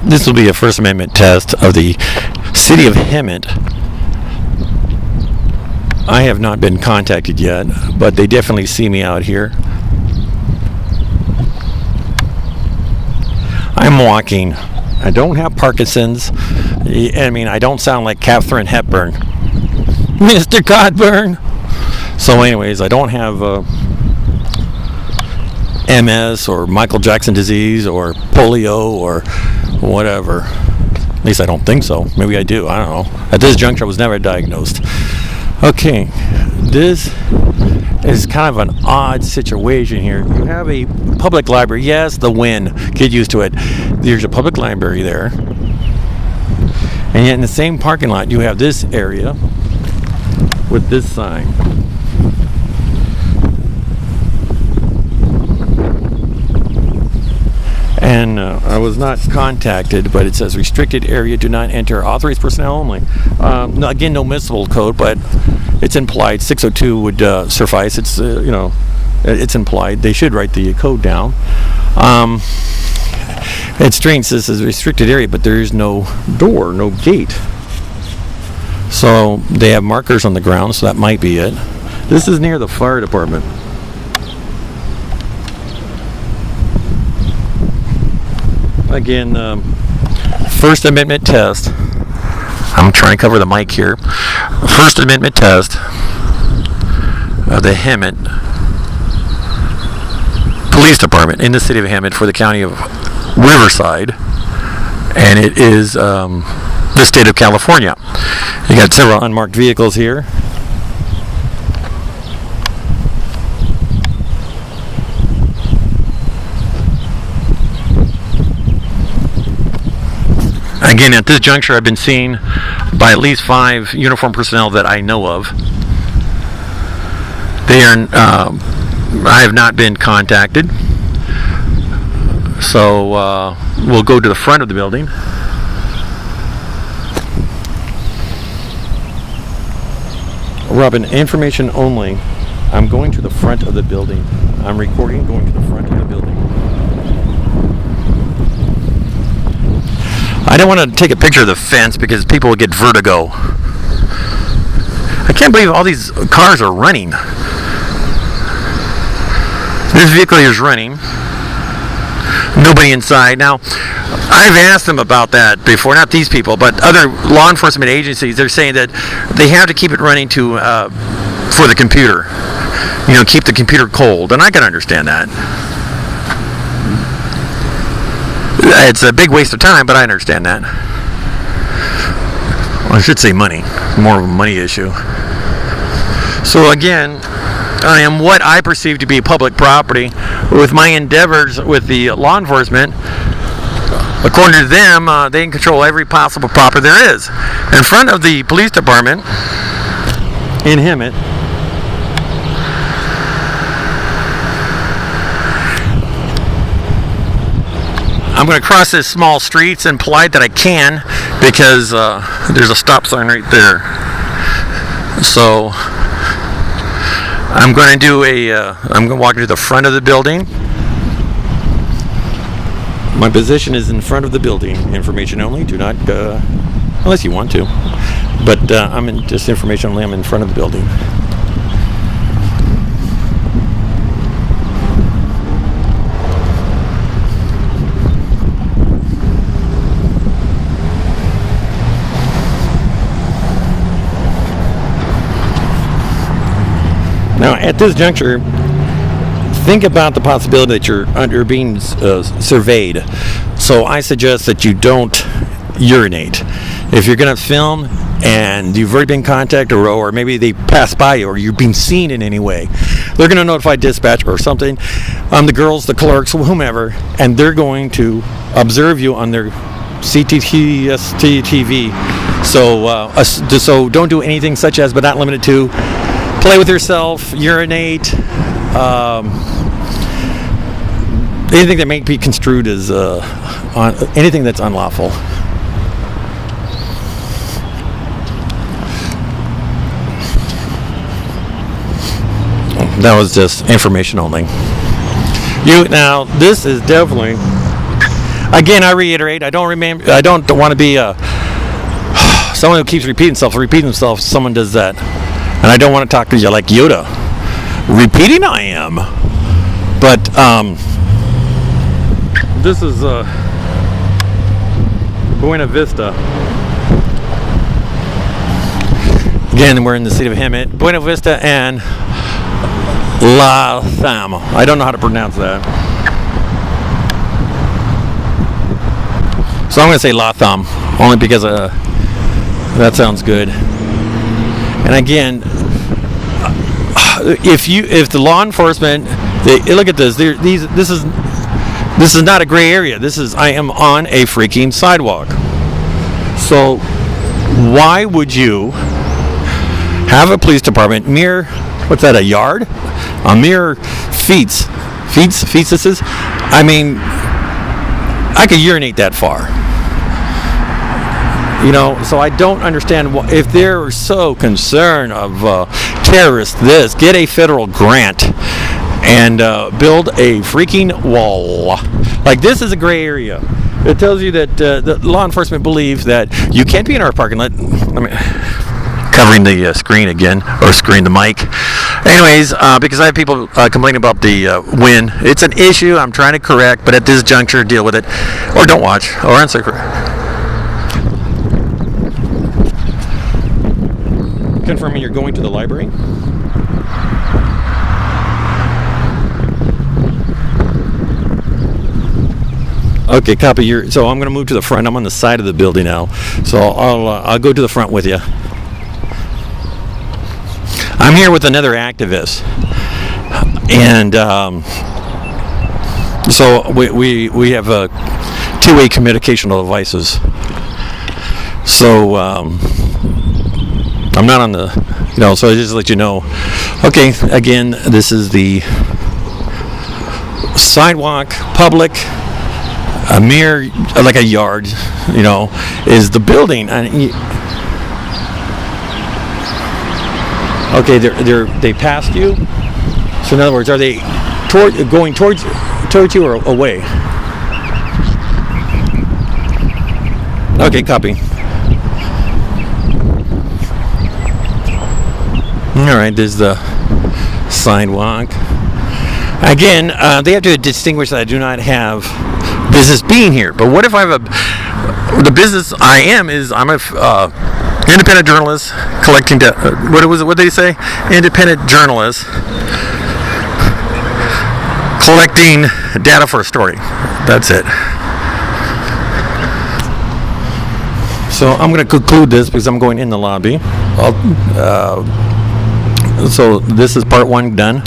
This will be a First Amendment test of the city of Hemet. I have not been contacted yet, but they definitely see me out here. I'm walking. I don't have Parkinson's. I mean, I don't sound like Katharine Hepburn. Mr. Codburn. So anyways, I don't have MS or Michael Jackson disease or polio or whatever. At least I don't think so. Maybe I do. I don't know. At this juncture, I was never diagnosed. Okay, this is kind of an odd situation here. You have a public library. Yes, the wind. Get used to it. There's a public library there. And yet in the same parking lot, you have this area with this sign. And I was not contacted, but it says restricted area, do not enter, authorized personnel only. Again, no municipal code, but it's implied. 602 would suffice. It's it's implied. They should write the code down. It's strange. This is a restricted area, but there is no door, no gate. So they have markers on the ground, so that might be it. This is near the fire department. Again, First Amendment test. I'm trying to cover the mic here. First Amendment test of the Hemet Police Department in the city of Hemet for the county of Riverside, and it is the state of California. You got several unmarked vehicles here. Again, at this juncture, I've been seen by at least 5 uniformed personnel that I know of. I have not been contacted. So we'll go to the front of the building. Robin, information only. I'm going to the front of the building. I'm recording going to the front of the building. I don't want to take a picture of the fence because people will get vertigo. I can't believe all these cars are running. This vehicle here is running. Nobody inside. Now, I've asked them about that before. Not these people, but other law enforcement agencies. They're saying that they have to keep it running for the computer. Keep the computer cold. And I can understand that. It's a big waste of time, but I understand that. Well, I should say money. More of a money issue. So again, I am what I perceive to be public property. With my endeavors with the law enforcement, according to them, they can control every possible property there is. In front of the police department in Hemet, I'm going to cross this small street. It's implied that I can because there's a stop sign right there. So I'm going to walk to the front of the building. My position is in front of the building. Information only. Do not, unless you want to. But I'm in just information only. I'm in front of the building. Now, at this juncture, think about the possibility that you're being surveyed. So I suggest that you don't urinate. If you're going to film and you've already been contacted, or maybe they pass by you, or you're being seen in any way, they're going to notify dispatch or something. The girls, the clerks, whomever, and they're going to observe you on their CCTV TV. So don't do anything such as, but not limited to, play with yourself, urinate, anything that may be construed as anything that's unlawful. That was just information only. Now, this is definitely again, I reiterate, I don't want to be someone who keeps repeating himself. Someone does that, and I don't want to talk to you like Yoda. Repeating, I am, but this is Buena Vista. Again, we're in the city of Hemet, Buena Vista, and Latham. I don't know how to pronounce that. So I'm going to say Latham, only because that sounds good. And again, if the law enforcement, look at this. This is not a gray area. I am on a freaking sidewalk. So why would you have a police department mere, what's that, a yard? A mere feetsises? I mean, I could urinate that far. So I don't understand if they're so concerned of terrorists. Get a federal grant and build a freaking wall. Like, this is a gray area. It tells you that the law enforcement believes that you can't be in our parking lot. Covering the screen again, or the mic. Anyways, because I have people complaining about the wind. It's an issue I'm trying to correct, but at this juncture, deal with it. Or don't watch, or answer. Confirming you're going to the library. Okay, copy. So I'm going to move to the front. I'm on the side of the building now, so I'll go to the front with you. I'm here with another activist, and so we have two-way communicational devices. So I'm not on the, so I just let you know. Okay, again, this is the sidewalk, public, a mere, like a yard, is the building. And okay, they passed you. So in other words, are they going towards you or away? Okay, copy. All right, there's the sidewalk. Again, they have to distinguish that I do not have business being here. But what if I have the business I am is I'm a independent journalist collecting what did they say? Independent journalist collecting data for a story. That's it. So I'm going to conclude this because I'm going in the lobby. So this is part 1 done.